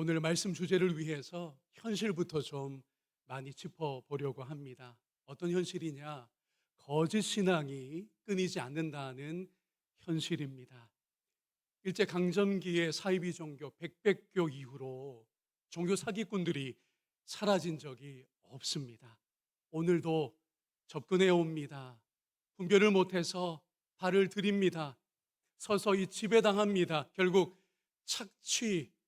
오늘 말씀 주제를 위해서 현실부터 좀 많이 짚어보려고 합니다. 어떤 현실이냐? 거짓 신앙이 끊이지 않는다는 현실입니다. 일제 강점기의 사이비 종교 백백교 이후로 종교 사기꾼들이 사라진 적이 없습니다. 오늘도 접근해 옵니다. 분별을 못해서 발을 들입니다. 서서히 지배당합니다. 결국 착취당합니다.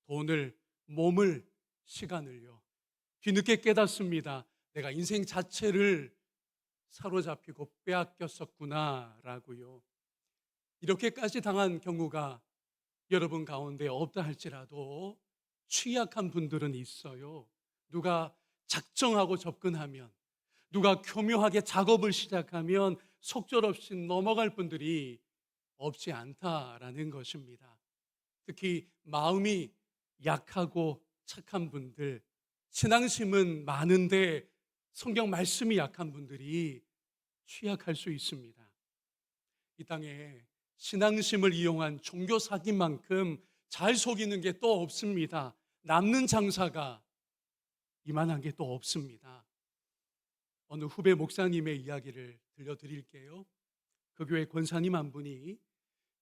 돈을, 몸을, 시간을요. 뒤늦게 깨닫습니다. 내가 인생 자체를 사로잡히고 빼앗겼었구나라고요. 이렇게까지 당한 경우가 여러분 가운데 없다 할지라도 취약한 분들은 있어요. 누가 작정하고 접근하면, 누가 교묘하게 작업을 시작하면 속절없이 넘어갈 분들이 없지 않다라는 것입니다. 특히 마음이 약하고 착한 분들, 신앙심은 많은데 성경 말씀이 약한 분들이 취약할 수 있습니다. 이 땅에 신앙심을 이용한 종교 사기만큼 잘 속이는 게 또 없습니다. 남는 장사가 이만한 게 또 없습니다. 어느 후배 목사님의 이야기를 들려드릴게요. 그 교회 권사님 한 분이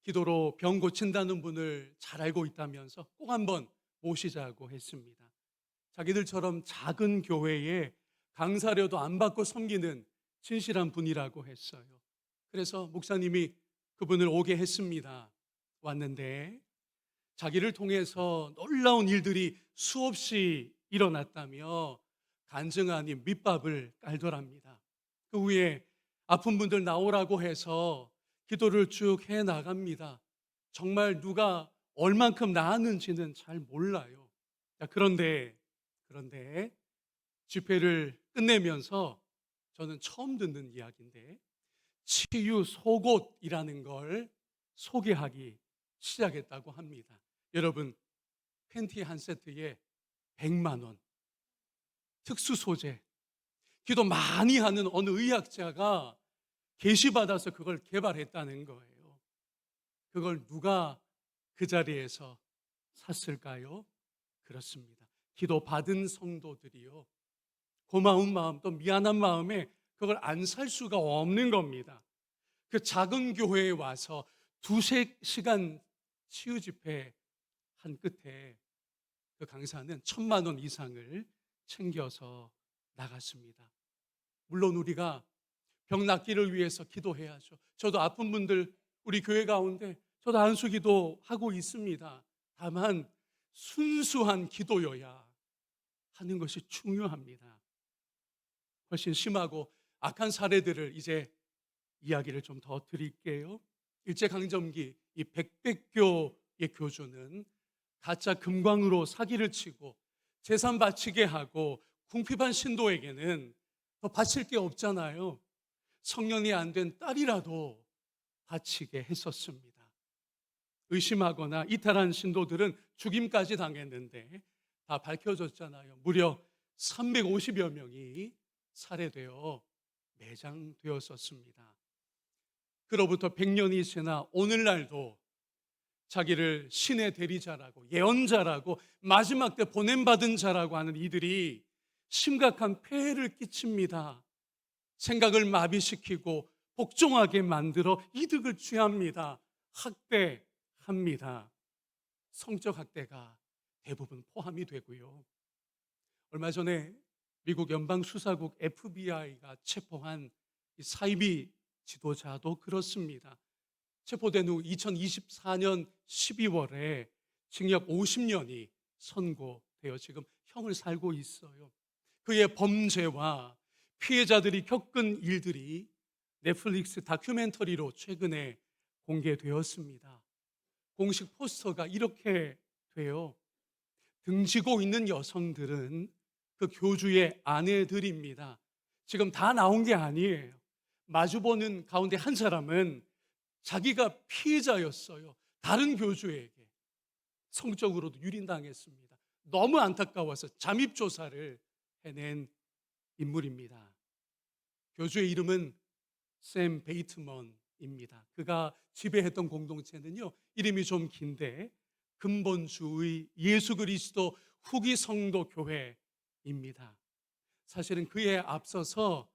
기도로 병 고친다는 분을 잘 알고 있다면서 꼭 한번 모시자고 했습니다. 자기들처럼 작은 교회에 강사료도 안 받고 섬기는 진실한 분이라고 했어요. 그래서 목사님이 그분을 오게 했습니다. 왔는데 자기를 통해서 놀라운 일들이 수없이 일어났다며 간증 아닌 밑밥을 깔더랍니다. 그 후에 아픈 분들 나오라고 해서 기도를 쭉 해 나갑니다. 정말 누가 얼만큼 나았는지는 잘 몰라요. 자, 그런데 집회를 끝내면서 저는 처음 듣는 이야기인데 치유 속옷이라는 걸 소개하기 시작했다고 합니다. 여러분, 팬티 한 세트에 100만 원, 특수 소재, 기도 많이 하는 어느 의학자가 계시받아서 그걸 개발했다는 거예요. 그걸 누가 그 자리에서 샀을까요? 그렇습니다. 기도 받은 성도들이요. 고마운 마음 또 미안한 마음에 그걸 안 살 수가 없는 겁니다. 그 작은 교회에 와서 두세 시간 치유 집회 한 끝에 그 강사는 1,000만 원 이상을 챙겨서 나갔습니다. 물론 우리가 병 낫기를 위해서 기도해야죠. 저도 아픈 분들 우리 교회 가운데 저도 안수기도 하고 있습니다. 다만 순수한 기도여야 하는 것이 중요합니다. 훨씬 심하고 악한 사례들을 이제 이야기를 좀 더 드릴게요. 일제강점기 이 백백교의 교주는 가짜 금광으로 사기를 치고 재산 바치게 하고 궁핍한 신도에게는 더 바칠 게 없잖아요. 성년이 안 된 딸이라도 바치게 했었습니다. 의심하거나 이탈한 신도들은 죽임까지 당했는데 다 밝혀졌잖아요. 무려 350여 명이 살해되어 매장되었었습니다. 그로부터 100년이 지나 오늘날도 자기를 신의 대리자라고 예언자라고 마지막 때 보냄받은 자라고 하는 이들이 심각한 폐해를 끼칩니다. 생각을 마비시키고 복종하게 만들어 이득을 취합니다. 학대합니다. 성적 학대가 대부분 포함이 되고요. 얼마 전에 미국 연방수사국 FBI가 체포한 이 사이비 지도자도 그렇습니다. 체포된 후 2024년 12월에 징역 50년이 선고되어 지금 형을 살고 있어요. 그의 범죄와 피해자들이 겪은 일들이 넷플릭스 다큐멘터리로 최근에 공개되었습니다. 공식 포스터가 이렇게 돼요. 등지고 있는 여성들은 그 교주의 아내들입니다. 지금 다 나온 게 아니에요. 마주보는 가운데 한 사람은 자기가 피해자였어요. 다른 교주에게 성적으로도 유린당했습니다. 너무 안타까워서 잠입조사를 해낸 인물입니다. 교주의 이름은 샘 베이트먼입니다. 그가 지배했던 공동체는요, 이름이 좀 긴데 근본주의 예수 그리스도 후기 성도 교회입니다. 사실은 그에 앞서서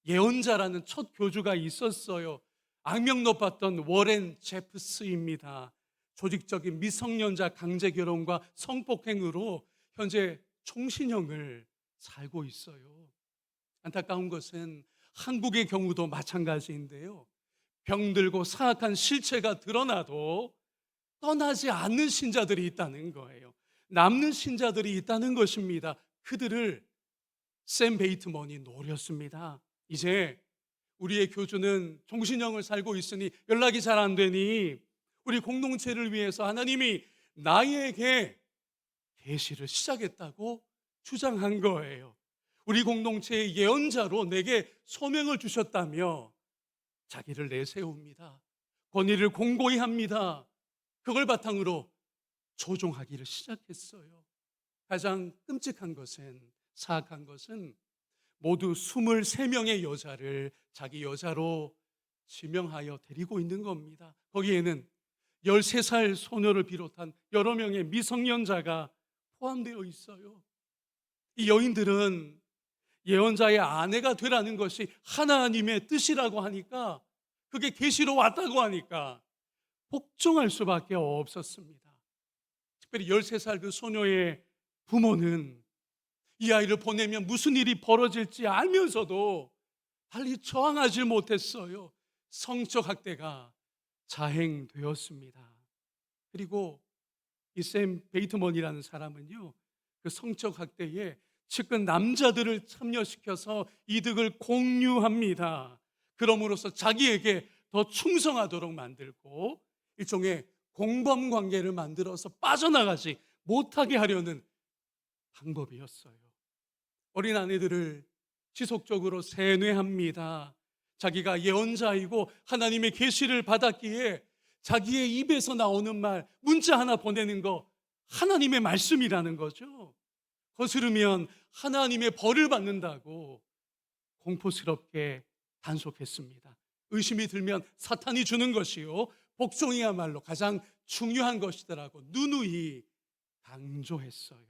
예언자라는 첫 교주가 있었어요. 악명 높았던 워렌 제프스입니다. 조직적인 미성년자 강제 결혼과 성폭행으로 현재 총신형을 살고 있어요. 안타까운 것은 한국의 경우도 마찬가지인데요. 병들고 사악한 실체가 드러나도 떠나지 않는 신자들이 있다는 거예요. 남는 신자들이 있다는 것입니다. 그들을 샘 베이트먼이 노렸습니다. 이제 우리의 교주는 종신형을 살고 있으니 연락이 잘 안 되니 우리 공동체를 위해서 하나님이 나에게 계시를 시작했다고 주장한 거예요. 우리 공동체의 예언자로 내게 소명을 주셨다며 자기를 내세웁니다. 권위를 공고히 합니다. 그걸 바탕으로 조종하기를 시작했어요. 가장 끔찍한 것은, 사악한 것은 모두 23명의 여자를 자기 여자로 지명하여 데리고 있는 겁니다. 거기에는 13살 소녀를 비롯한 여러 명의 미성년자가 포함되어 있어요. 이 여인들은 예언자의 아내가 되라는 것이 하나님의 뜻이라고 하니까, 그게 계시로 왔다고 하니까 복종할 수밖에 없었습니다. 특별히 13살 그 소녀의 부모는 이 아이를 보내면 무슨 일이 벌어질지 알면서도 달리 저항하지 못했어요. 성적 학대가 자행되었습니다. 그리고 이 샘 베이트먼이라는 사람은요, 그 성적 학대에 측근 남자들을 참여시켜서 이득을 공유합니다. 그럼으로써 자기에게 더 충성하도록 만들고 일종의 공범 관계를 만들어서 빠져나가지 못하게 하려는 방법이었어요. 어린 아내들을 지속적으로 세뇌합니다. 자기가 예언자이고 하나님의 계시를 받았기에 자기의 입에서 나오는 말, 문자 하나 보내는 거 하나님의 말씀이라는 거죠. 거스르면 하나님의 벌을 받는다고 공포스럽게 단속했습니다. 의심이 들면 사탄이 주는 것이요, 복종이야말로 가장 중요한 것이더라고 누누이 강조했어요.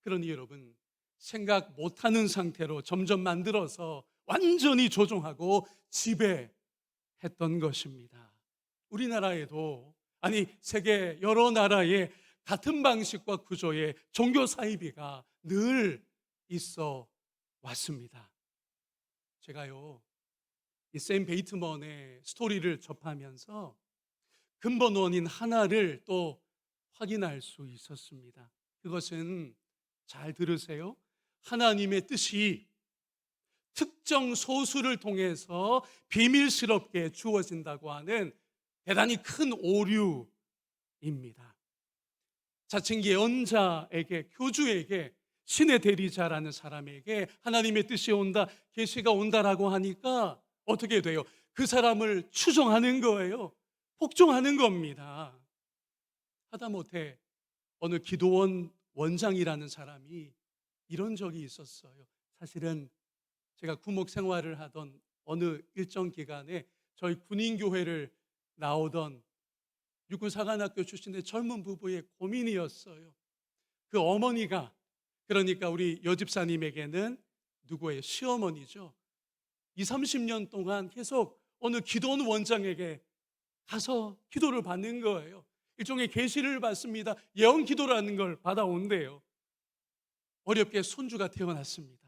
그러니 여러분, 생각 못하는 상태로 점점 만들어서 완전히 조종하고 지배했던 것입니다. 우리나라에도, 아니 세계 여러 나라에 같은 방식과 구조의 종교 사이비가 늘 있어 왔습니다. 제가요, 이 샘 베이트먼의 스토리를 접하면서 근본 원인 하나를 또 확인할 수 있었습니다. 그것은, 잘 들으세요, 하나님의 뜻이 특정 소수를 통해서 비밀스럽게 주어진다고 하는 대단히 큰 오류입니다. 자칭 예언자에게, 교주에게, 신의 대리자라는 사람에게 하나님의 뜻이 온다, 계시가 온다라고 하니까 어떻게 돼요? 그 사람을 추종하는 거예요. 복종하는 겁니다. 하다못해 어느 기도원 원장이라는 사람이 이런 적이 있었어요. 사실은 제가 구목 생활을 하던 어느 일정 기간에 저희 군인교회를 나오던 육군사관학교 출신의 젊은 부부의 고민이었어요. 그 어머니가, 그러니까 우리 여집사님에게는 누구의 시어머니죠. 20, 30년 동안 계속 어느 기도원 원장에게 가서 기도를 받는 거예요. 일종의 계시를 받습니다. 예언 기도라는 걸 받아온대요. 어렵게 손주가 태어났습니다.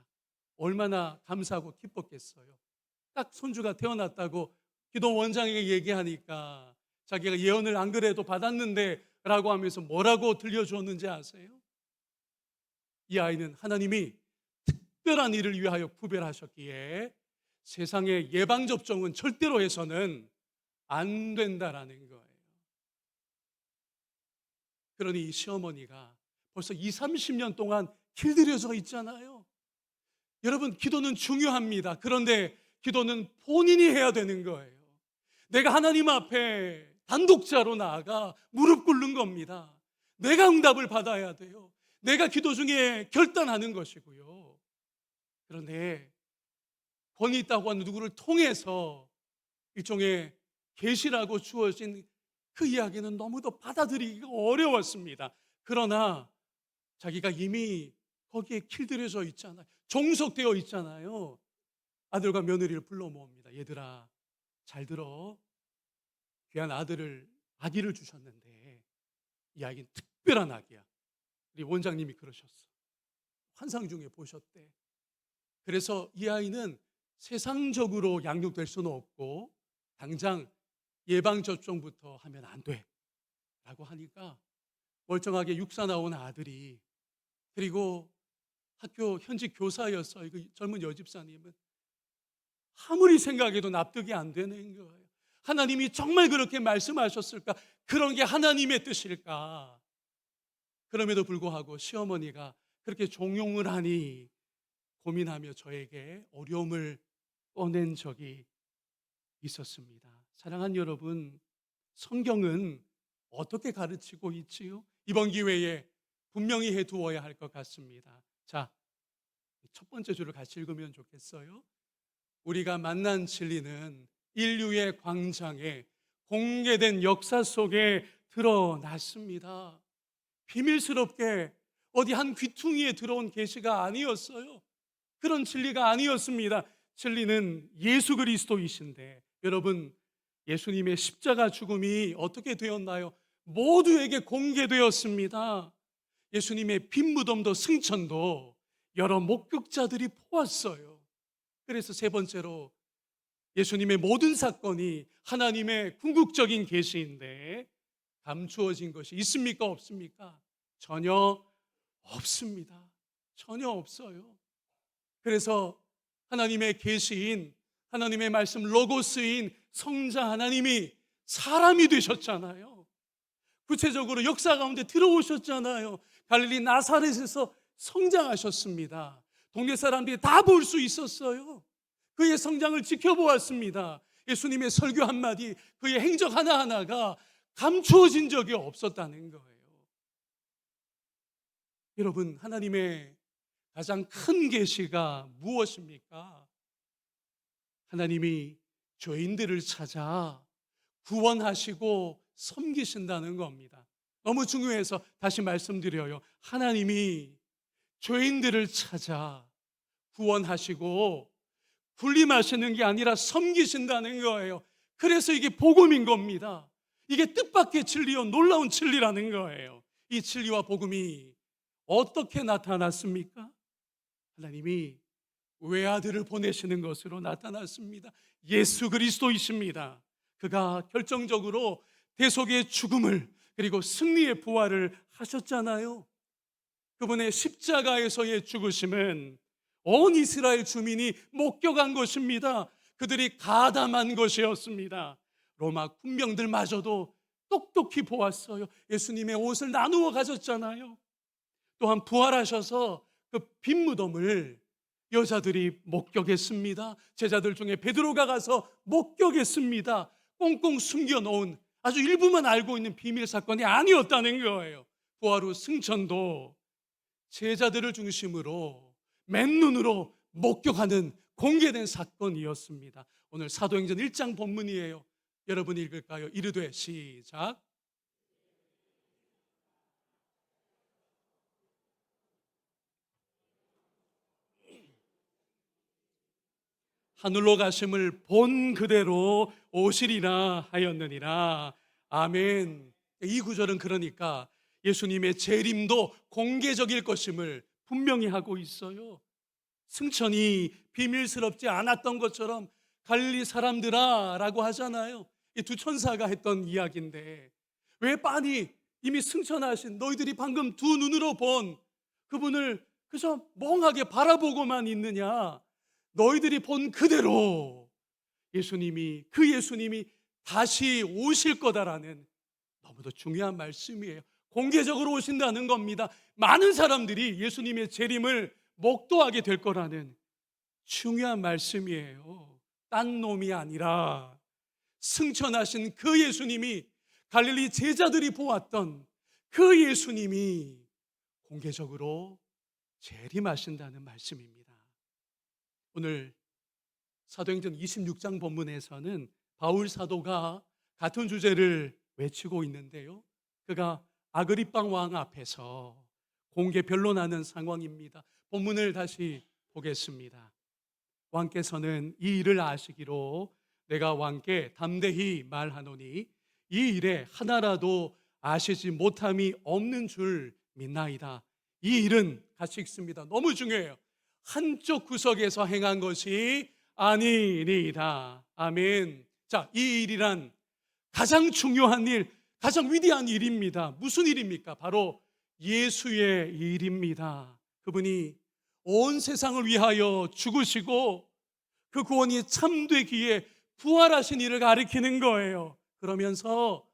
얼마나 감사하고 기뻤겠어요. 딱 손주가 태어났다고 기도 원장에게 얘기하니까 자기가 예언을 안 그래도 받았는데 라고 하면서 뭐라고 들려주었는지 아세요? 이 아이는 하나님이 특별한 일을 위하여 구별하셨기에 세상의 예방접종은 절대로 해서는 안 된다라는 거예요. 그러니 이 시어머니가 벌써 20, 30년 동안 길들여져 있잖아요. 여러분, 기도는 중요합니다. 그런데 기도는 본인이 해야 되는 거예요. 내가 하나님 앞에 단독자로 나아가 무릎 꿇는 겁니다. 내가 응답을 받아야 돼요. 내가 기도 중에 결단하는 것이고요. 그런데 권위 있다고 하는 누구를 통해서 일종의 계시라고 주어진 그 이야기는 너무도 받아들이기가 어려웠습니다. 그러나 자기가 이미 거기에 길들여져 있잖아요. 종속되어 있잖아요. 아들과 며느리를 불러 모읍니다. 얘들아, 잘 들어. 귀한 아기를 주셨는데 이 아기는 특별한 아기야. 우리 원장님이 그러셨어. 환상 중에 보셨대. 그래서 이 아이는 세상적으로 양육될 수는 없고 당장 예방접종부터 하면 안 돼 라고 하니까 멀쩡하게 육사 나온 아들이, 그리고 학교 현직 교사였어요. 그 젊은 여집사님은 아무리 생각해도 납득이 안 되는 거예요. 하나님이 정말 그렇게 말씀하셨을까? 그런 게 하나님의 뜻일까? 그럼에도 불구하고 시어머니가 그렇게 종용을 하니 고민하며 저에게 어려움을 꺼낸 적이 있었습니다. 사랑하는 여러분, 성경은 어떻게 가르치고 있지요? 이번 기회에 분명히 해두어야 할 것 같습니다. 자, 첫 번째 줄을 같이 읽으면 좋겠어요. 우리가 만난 진리는 인류의 광장에 공개된 역사 속에 드러났습니다. 비밀스럽게 어디 한 귀퉁이에 들어온 계시가 아니었어요. 그런 진리가 아니었습니다. 진리는 예수 그리스도이신데, 여러분, 예수님의 십자가 죽음이 어떻게 되었나요? 모두에게 공개되었습니다. 예수님의 빈 무덤도 승천도 여러 목격자들이 보았어요. 그래서 세 번째로 예수님의 모든 사건이 하나님의 궁극적인 계시인데 감추어진 것이 있습니까? 없습니까? 전혀 없습니다. 전혀 없어요. 그래서 하나님의 계시인, 하나님의 말씀 로고스인 성자 하나님이 사람이 되셨잖아요. 구체적으로 역사 가운데 들어오셨잖아요. 갈릴리 나사렛에서 성장하셨습니다. 동네 사람들이 다 볼 수 있었어요. 그의 성장을 지켜보았습니다. 예수님의 설교 한마디, 그의 행적 하나하나가 감추어진 적이 없었다는 거예요. 여러분, 하나님의 가장 큰 계시가 무엇입니까? 하나님이 죄인들을 찾아 구원하시고 섬기신다는 겁니다. 너무 중요해서 다시 말씀드려요. 하나님이 죄인들을 찾아 구원하시고 군림하시는 게 아니라 섬기신다는 거예요. 그래서 이게 복음인 겁니다. 이게 뜻밖의 진리요, 놀라운 진리라는 거예요. 이 진리와 복음이 어떻게 나타났습니까? 하나님이 외아들을 보내시는 것으로 나타났습니다. 예수 그리스도이십니다. 그가 결정적으로 대속의 죽음을, 그리고 승리의 부활을 하셨잖아요. 그분의 십자가에서의 죽으심은 온 이스라엘 주민이 목격한 것입니다. 그들이 가담한 것이었습니다. 로마 군병들마저도 똑똑히 보았어요. 예수님의 옷을 나누어 가졌잖아요. 또한 부활하셔서 그 빈 무덤을 여자들이 목격했습니다. 제자들 중에 베드로가 가서 목격했습니다. 꽁꽁 숨겨놓은, 아주 일부만 알고 있는 비밀 사건이 아니었다는 거예요. 부활 후 승천도 제자들을 중심으로 맨눈으로 목격하는 공개된 사건이었습니다. 오늘 사도행전 1장 본문이에요. 여러분 읽을까요? 이르되 시작. 하늘로 가심을 본 그대로 오시리라 하였느니라. 아멘. 이 구절은 그러니까 예수님의 재림도 공개적일 것임을 분명히 하고 있어요. 승천이 비밀스럽지 않았던 것처럼 갈릴리 사람들아 라고 하잖아요. 이 두 천사가 했던 이야기인데, 왜 빤히 이미 승천하신 너희들이 방금 두 눈으로 본 그분을 그저 멍하게 바라보고만 있느냐? 너희들이 본 그대로 그 예수님이 다시 오실 거다라는 너무도 중요한 말씀이에요. 공개적으로 오신다는 겁니다. 많은 사람들이 예수님의 재림을 목도하게 될 거라는 중요한 말씀이에요. 딴 놈이 아니라 승천하신 그 예수님이, 갈릴리 제자들이 보았던 그 예수님이 공개적으로 재림하신다는 말씀입니다. 오늘 사도행전 26장 본문에서는 바울 사도가 같은 주제를 외치고 있는데요. 그가 아그리빠 왕 앞에서 공개 변론하는 상황입니다. 본문을 다시 보겠습니다. 왕께서는 이 일을 아시기로 내가 왕께 담대히 말하노니 이 일에 하나라도 아시지 못함이 없는 줄 믿나이다. 이 일은 같이 읽습니다. 너무 중요해요. 한쪽 구석에서 행한 것이 아니니이다. 아멘. 자, 이 일이란 가장 중요한 일, 가장 위대한 일입니다. 무슨 일입니까? 바로 예수의 일입니다. 그분이 온 세상을 위하여 죽으시고 그 구원이 참되기에 부활하신 일을 가리키는 거예요. 그러면서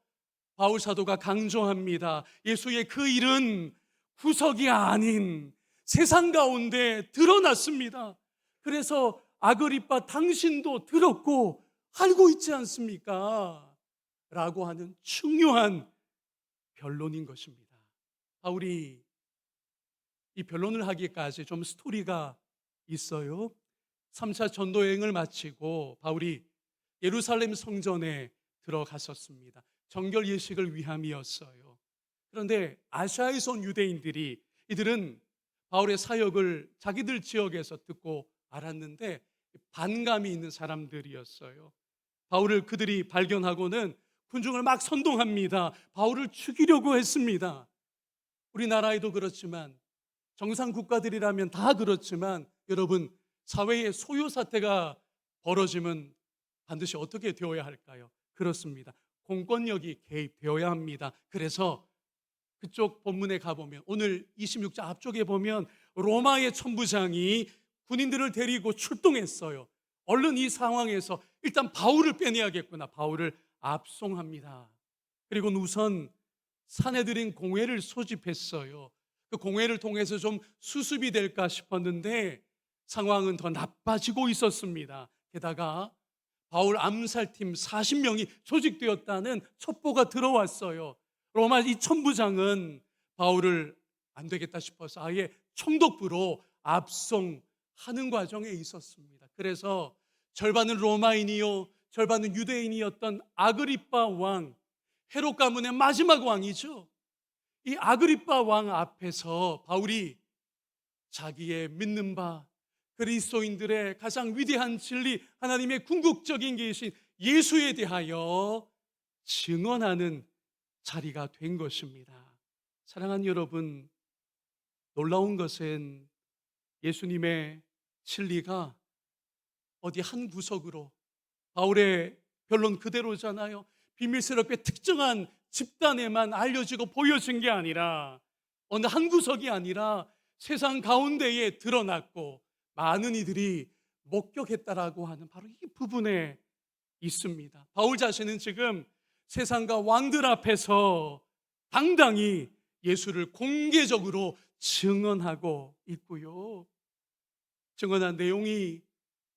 바울 사도가 강조합니다. 예수의 그 일은 구석이 아닌 세상 가운데 드러났습니다. 그래서 아그리빠 당신도 들었고 알고 있지 않습니까? 라고 하는 중요한 변론인 것입니다. 바울이 이 변론을 하기까지 좀 스토리가 있어요. 3차 전도 여행을 마치고 바울이 예루살렘 성전에 들어갔었습니다. 정결 예식을 위함이었어요. 그런데 아시아에서 온 유대인들이 이들은 바울의 사역을 자기들 지역에서 듣고 알았는데 반감이 있는 사람들이었어요. 바울을 그들이 발견하고는 군중을 막 선동합니다. 바울을 죽이려고 했습니다. 우리나라에도 그렇지만 정상 국가들이라면 다 그렇지만 여러분, 사회에 소요 사태가 벌어지면 반드시 어떻게 되어야 할까요? 그렇습니다. 공권력이 개입되어야 합니다. 그래서 그쪽 본문에 가보면 오늘 26장 앞쪽에 보면 로마의 천부장이 군인들을 데리고 출동했어요. 얼른 이 상황에서 일단 바울을 빼내야겠구나. 바울을 압송합니다. 그리고 우선 사내들인 공회를 소집했어요. 그 공회를 통해서 좀 수습이 될까 싶었는데 상황은 더 나빠지고 있었습니다. 게다가 바울 암살팀 40명이 조직되었다는 첩보가 들어왔어요. 로마 이 천부장은 바울을 안 되겠다 싶어서 아예 총독부로 압송하는 과정에 있었습니다. 그래서 절반은 로마인이요 절반은 유대인이었던 아그리빠 왕, 헤롯 가문의 마지막 왕이죠. 이 아그리빠 왕 앞에서 바울이 자기의 믿는 바 그리스도인들의 가장 위대한 진리, 하나님의 궁극적인 계신 예수에 대하여 증언하는 자리가 된 것입니다. 사랑하는 여러분, 놀라운 것은 예수님의 진리가 어디 한 구석으로, 바울의 변론 그대로잖아요. 비밀스럽게 특정한 집단에만 알려지고 보여진 게 아니라 어느 한 구석이 아니라 세상 가운데에 드러났고 많은 이들이 목격했다라고 하는 바로 이 부분에 있습니다. 바울 자신은 지금 세상과 왕들 앞에서 당당히 예수를 공개적으로 증언하고 있고요. 증언한 내용이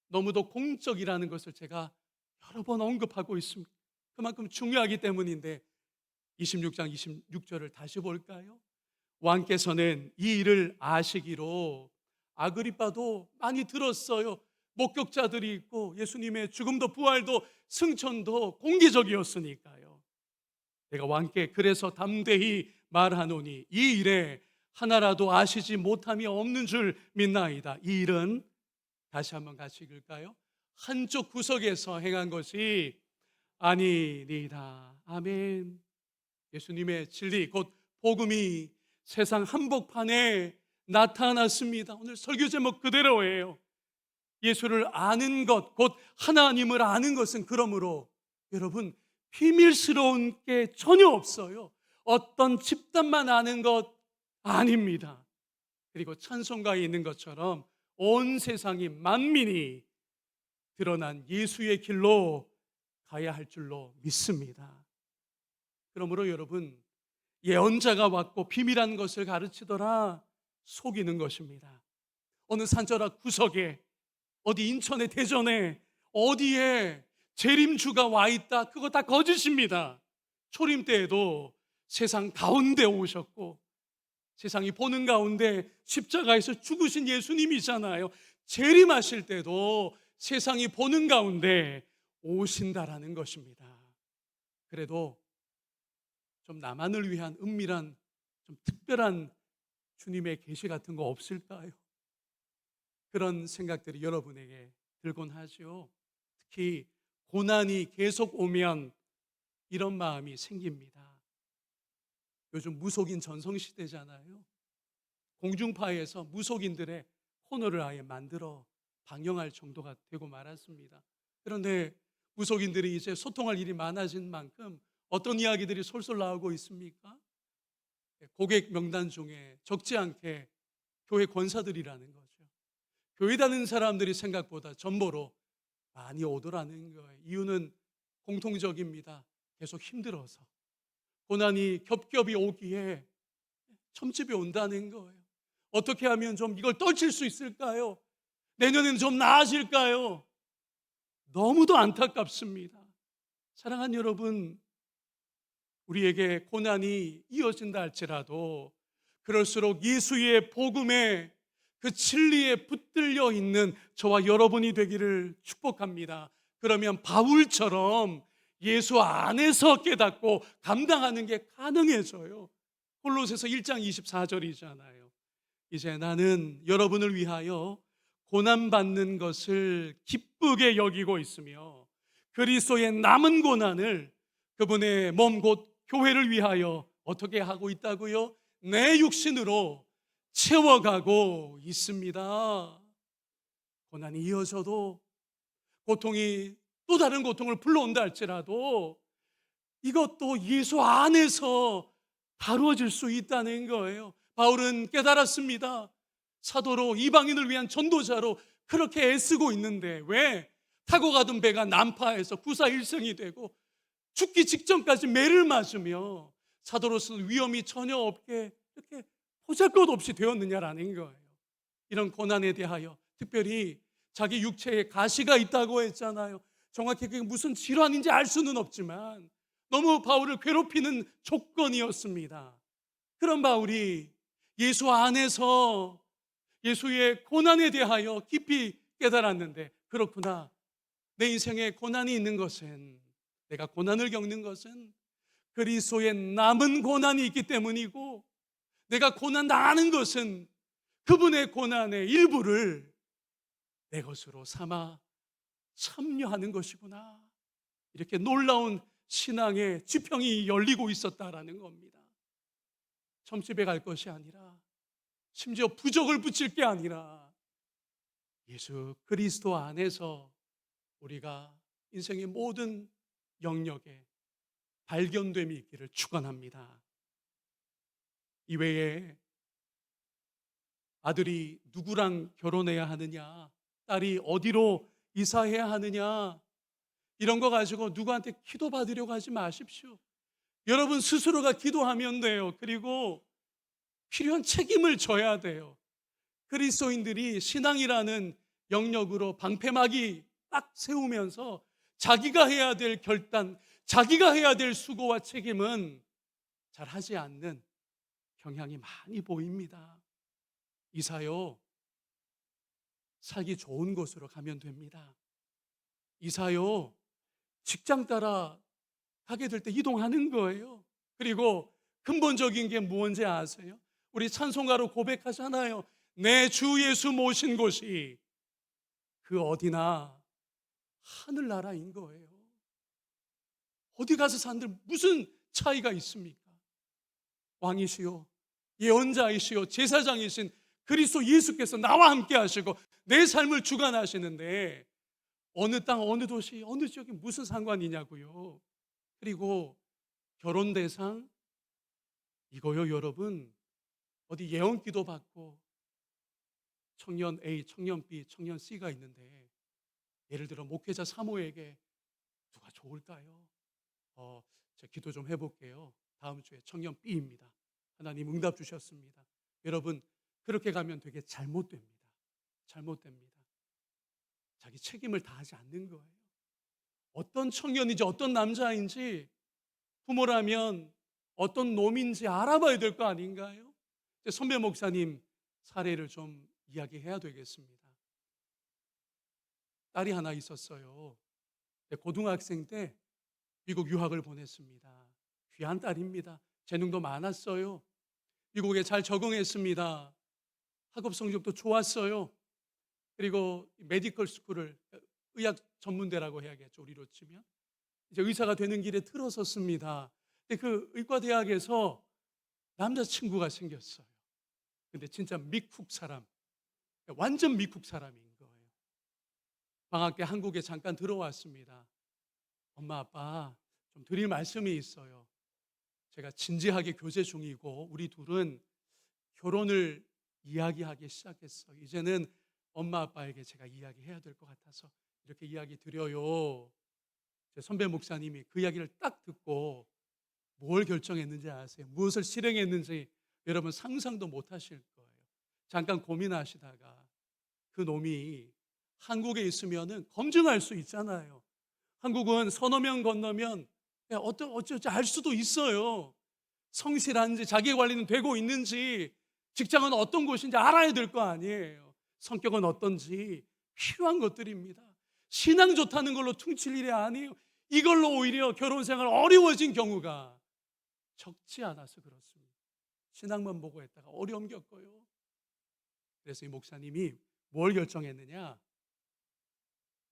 너무도 공적이라는 것을 제가 여러 번 언급하고 있습니다. 그만큼 중요하기 때문인데 26장 26절을 다시 볼까요? 왕께서는 이 일을 아시기로 아그리빠도 많이 들었어요. 목격자들이 있고 예수님의 죽음도 부활도 승천도 공개적이었으니까요. 내가 왕께 그래서 담대히 말하노니 이 일에 하나라도 아시지 못함이 없는 줄 믿나이다. 이 일은 다시 한번 같이 읽을까요? 한쪽 구석에서 행한 것이 아니니이다. 아멘. 예수님의 진리 곧 복음이 세상 한복판에 나타났습니다. 오늘 설교 제목 그대로예요. 예수를 아는 것, 곧 하나님을 아는 것은 그러므로 여러분 비밀스러운 게 전혀 없어요. 어떤 집단만 아는 것 아닙니다. 그리고 찬송가에 있는 것처럼 온 세상이 만민이 드러난 예수의 길로 가야 할 줄로 믿습니다. 그러므로 여러분, 예언자가 왔고 비밀한 것을 가르치더라 속이는 것입니다. 어느 산자락 구석에 어디 인천의 대전에 어디에 재림주가 와 있다, 그거 다 거짓입니다. 초림 때에도 세상 가운데 오셨고 세상이 보는 가운데 십자가에서 죽으신 예수님이잖아요. 재림하실 때도 세상이 보는 가운데 오신다라는 것입니다. 그래도 좀 나만을 위한 은밀한, 좀 특별한 주님의 계시 같은 거 없을까요? 그런 생각들이 여러분에게 들곤 하죠. 특히 고난이 계속 오면 이런 마음이 생깁니다. 요즘 무속인 전성시대잖아요. 공중파에서 무속인들의 코너를 아예 만들어 방영할 정도가 되고 말았습니다. 그런데 무속인들이 이제 소통할 일이 많아진 만큼 어떤 이야기들이 솔솔 나오고 있습니까? 고객 명단 중에 적지 않게 교회 권사들이라는 거죠. 교회 다니는 사람들이 생각보다 전보로 많이 오더라는 거예요. 이유는 공통적입니다. 계속 힘들어서. 고난이 겹겹이 오기에 첨집이 온다는 거예요. 어떻게 하면 좀 이걸 떨칠 수 있을까요? 내년에는 좀 나아질까요? 너무도 안타깝습니다. 사랑하는 여러분, 우리에게 고난이 이어진다 할지라도 그럴수록 예수의 복음에 그 진리에 붙들려 있는 저와 여러분이 되기를 축복합니다. 그러면 바울처럼 예수 안에서 깨닫고 감당하는 게 가능해져요. 골로새서 1장 24절이잖아요. 이제 나는 여러분을 위하여 고난받는 것을 기쁘게 여기고 있으며 그리스도의 남은 고난을 그분의 몸 곧 교회를 위하여 어떻게 하고 있다고요? 내 육신으로 채워가고 있습니다. 고난이 이어져도 고통이 또 다른 고통을 불러온다 할지라도 이것도 예수 안에서 다루어질 수 있다는 거예요. 바울은 깨달았습니다. 사도로 이방인을 위한 전도자로 그렇게 애쓰고 있는데 왜 타고 가던 배가 난파해서 구사일생이 되고 죽기 직전까지 매를 맞으며 사도로서는 위험이 전혀 없게 이렇게 보잘것없이 되었느냐라는 거예요. 이런 고난에 대하여 특별히 자기 육체에 가시가 있다고 했잖아요. 정확히 그게 무슨 질환인지 알 수는 없지만 너무 바울을 괴롭히는 조건이었습니다. 그런 바울이 예수 안에서 예수의 고난에 대하여 깊이 깨달았는데 그렇구나. 내 인생에 고난이 있는 것은 내가 고난을 겪는 것은 그리스도의 남은 고난이 있기 때문이고 내가 고난 당하는 것은 그분의 고난의 일부를 내 것으로 삼아 참여하는 것이구나. 이렇게 놀라운 신앙의 지평이 열리고 있었다라는 겁니다. 점집에 갈 것이 아니라 심지어 부적을 붙일 게 아니라 예수 그리스도 안에서 우리가 인생의 모든 영역에 발견됨이 있기를 축원합니다. 이외에 아들이 누구랑 결혼해야 하느냐, 딸이 어디로 이사해야 하느냐 이런 거 가지고 누구한테 기도 받으려고 하지 마십시오. 여러분 스스로가 기도하면 돼요. 그리고 필요한 책임을 져야 돼요. 그리스도인들이 신앙이라는 영역으로 방패막이 딱 세우면서 자기가 해야 될 결단, 자기가 해야 될 수고와 책임은 잘 하지 않는 경향이 많이 보입니다. 이사요, 살기 좋은 곳으로 가면 됩니다. 이사요, 직장 따라 가게 될 때 이동하는 거예요. 그리고 근본적인 게 뭔지 아세요? 우리 찬송가로 고백하잖아요. 내 주 예수 모신 곳이 그 어디나 하늘나라인 거예요. 어디 가서 산들 무슨 차이가 있습니까? 왕이시요 예언자이시요 제사장이신 그리스도 예수께서 나와 함께 하시고 내 삶을 주관하시는데 어느 땅 어느 도시 어느 지역이 무슨 상관이냐고요. 그리고 결혼 대상 이거요 여러분, 어디 예언 기도 받고 청년 A, 청년 B, 청년 C가 있는데 예를 들어 목회자 사모에게 누가 좋을까요? 제가 기도 좀 해볼게요. 다음 주에 청년 B입니다. 하나님 응답 주셨습니다. 여러분 그렇게 가면 되게 잘못됩니다. 잘못됩니다. 자기 책임을 다하지 않는 거예요. 어떤 청년인지 어떤 남자인지 부모라면 어떤 놈인지 알아봐야 될 거 아닌가요? 선배 목사님 사례를 좀 이야기해야 되겠습니다. 딸이 하나 있었어요. 고등학생 때 미국 유학을 보냈습니다. 귀한 딸입니다. 재능도 많았어요. 미국에 잘 적응했습니다. 학업 성적도 좋았어요. 그리고 메디컬 스쿨을, 의학 전문대라고 해야겠죠, 우리로 치면. 이제 의사가 되는 길에 들어섰습니다. 근데 그 의과대학에서 남자친구가 생겼어요. 근데 진짜 미국 사람, 완전 미국 사람인 거예요. 방학 때 한국에 잠깐 들어왔습니다. 엄마, 아빠, 좀 드릴 말씀이 있어요. 제가 진지하게 교제 중이고 우리 둘은 결혼을 이야기하기 시작했어요. 이제는 엄마, 아빠에게 제가 이야기해야 될 것 같아서 이렇게 이야기 드려요. 제 선배 목사님이 그 이야기를 딱 듣고 뭘 결정했는지 아세요? 무엇을 실행했는지 여러분 상상도 못 하실 거예요. 잠깐 고민하시다가 그 놈이 한국에 있으면은 검증할 수 있잖아요. 한국은 서너 명 건너면 어쩌지 알 수도 있어요. 성실한지 자기 관리는 되고 있는지 직장은 어떤 곳인지 알아야 될 거 아니에요. 성격은 어떤지 필요한 것들입니다. 신앙 좋다는 걸로 퉁칠 일이 아니에요. 이걸로 오히려 결혼 생활 어려워진 경우가 적지 않아서 그렇습니다. 신앙만 보고 했다가 어려움 겪어요. 그래서 이 목사님이 뭘 결정했느냐?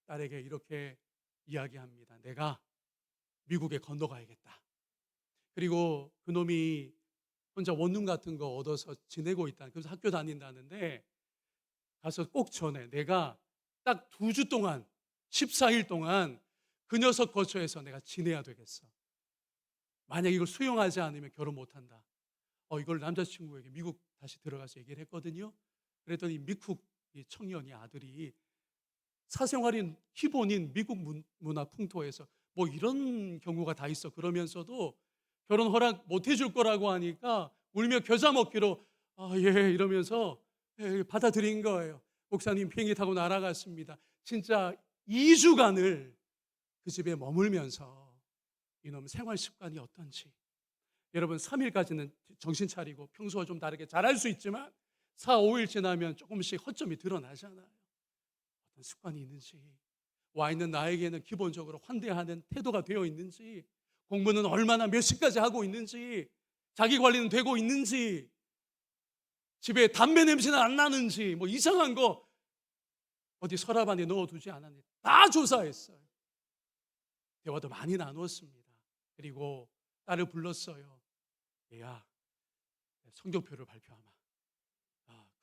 딸에게 이렇게 이야기합니다. 내가 미국에 건너가야겠다. 그리고 그놈이 혼자 원룸 같은 거 얻어서 지내고 있다. 그래서 학교 다닌다는데 가서 꼭 전해. 내가 딱 2주 동안 14일 동안 그 녀석 거처에서 내가 지내야 되겠어. 만약 이걸 수용하지 않으면 결혼 못한다. 이걸 남자친구에게 미국 다시 들어가서 얘기를 했거든요. 그랬더니 미국 이 청년이 아들이 사생활인 기본인 미국 문화 풍토에서 뭐 이런 경우가 다 있어 그러면서도 결혼 허락 못 해줄 거라고 하니까 울며 겨자 먹기로 예 이러면서 받아들인 거예요. 목사님 비행기 타고 날아갔습니다. 진짜 2주간을 그 집에 머물면서 이놈 생활 습관이 어떤지, 여러분 3일까지는 정신 차리고 평소와 좀 다르게 잘할 수 있지만 4, 5일 지나면 조금씩 허점이 드러나잖아요. 어떤 습관이 있는지, 와 있는 나에게는 기본적으로 환대하는 태도가 되어 있는지, 공부는 얼마나 몇 시까지 하고 있는지, 자기 관리는 되고 있는지, 집에 담배 냄새는 안 나는지, 뭐 이상한 거 어디 서랍 안에 넣어두지 않았는지 다 조사했어요. 대화도 많이 나누었습니다. 그리고 딸을 불렀어요. 얘야, 성적표를 발표하마.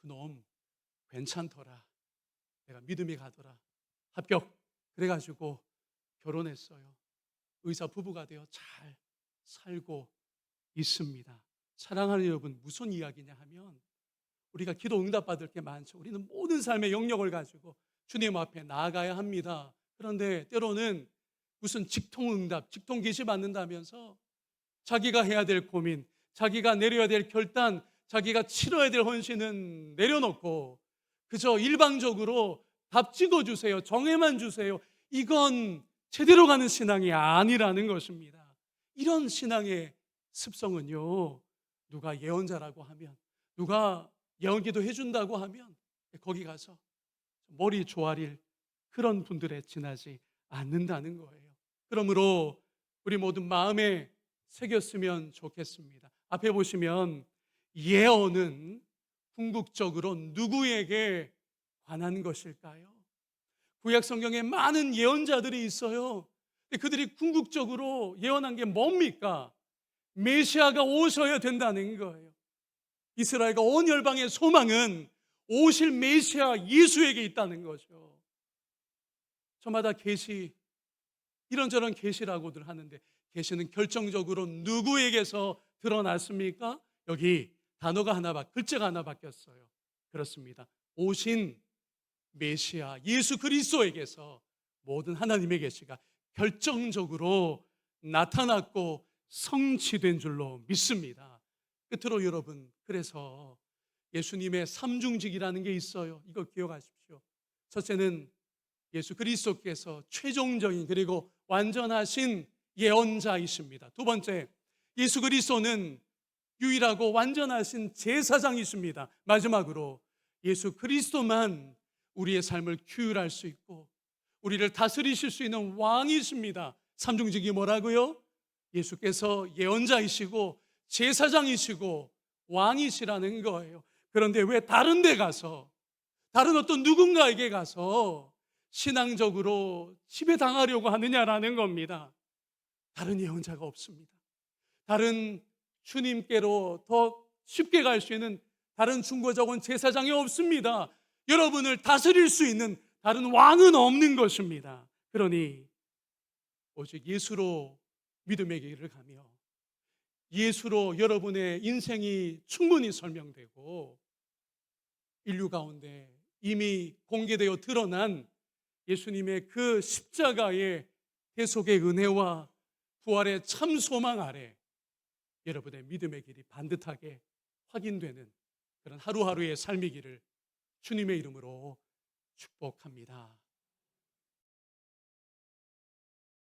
그놈 괜찮더라. 내가 믿음이 가더라. 합격. 그래가지고 결혼했어요. 의사 부부가 되어 잘 살고 있습니다. 사랑하는 여러분, 무슨 이야기냐 하면 우리가 기도 응답받을 게 많죠. 우리는 모든 삶의 영역을 가지고 주님 앞에 나아가야 합니다. 그런데 때로는 무슨 직통응답, 직통계시 받는다면서 자기가 해야 될 고민, 자기가 내려야 될 결단, 자기가 치러야 될 헌신은 내려놓고 그저 일방적으로 답 찍어주세요, 정해만 주세요. 이건 제대로 가는 신앙이 아니라는 것입니다. 이런 신앙의 습성은요, 누가 예언자라고 하면, 누가 예언기도 해준다고 하면 거기 가서 머리 조아릴 그런 분들에 지나지 않는다는 거예요. 그러므로 우리 모두 마음에 새겼으면 좋겠습니다. 앞에 보시면 예언은 궁극적으로 누구에게 관한 것일까요? 구약 성경에 많은 예언자들이 있어요. 근데 그들이 궁극적으로 예언한 게 뭡니까? 메시아가 오셔야 된다는 거예요. 이스라엘과 온 열방의 소망은 오실 메시아 예수에게 있다는 거죠. 저마다 계시, 이런저런 계시라고들 하는데 계시는 결정적으로 누구에게서 드러났습니까? 여기 단어가 글자가 하나 바뀌었어요. 그렇습니다. 오신 메시아 예수 그리스도에게서 모든 하나님의 계시가 결정적으로 나타났고 성취된 줄로 믿습니다. 끝으로 여러분, 그래서 예수님의 삼중직이라는 게 있어요. 이거 기억하십시오. 첫째는 예수 그리스도께서 최종적인 그리고 완전하신 예언자이십니다. 두 번째, 예수 그리스도는 유일하고 완전하신 제사장이십니다. 마지막으로 예수 그리스도만 우리의 삶을 규율할 수 있고 우리를 다스리실 수 있는 왕이십니다. 삼중직이 뭐라고요? 예수께서 예언자이시고 제사장이시고 왕이시라는 거예요. 그런데 왜 다른 데 가서, 다른 어떤 누군가에게 가서 신앙적으로 지배당하려고 하느냐라는 겁니다. 다른 예언자가 없습니다. 다른 주님께로 더 쉽게 갈 수 있는 다른 중보자원 제사장이 없습니다. 여러분을 다스릴 수 있는 다른 왕은 없는 것입니다. 그러니 오직 예수로 믿음의 길을 가며 예수로 여러분의 인생이 충분히 설명되고 인류 가운데 이미 공개되어 드러난 예수님의 그 십자가의 대속의 은혜와 부활의 참 소망 아래 여러분의 믿음의 길이 반듯하게 확인되는 그런 하루하루의 삶이기를 주님의 이름으로 축복합니다.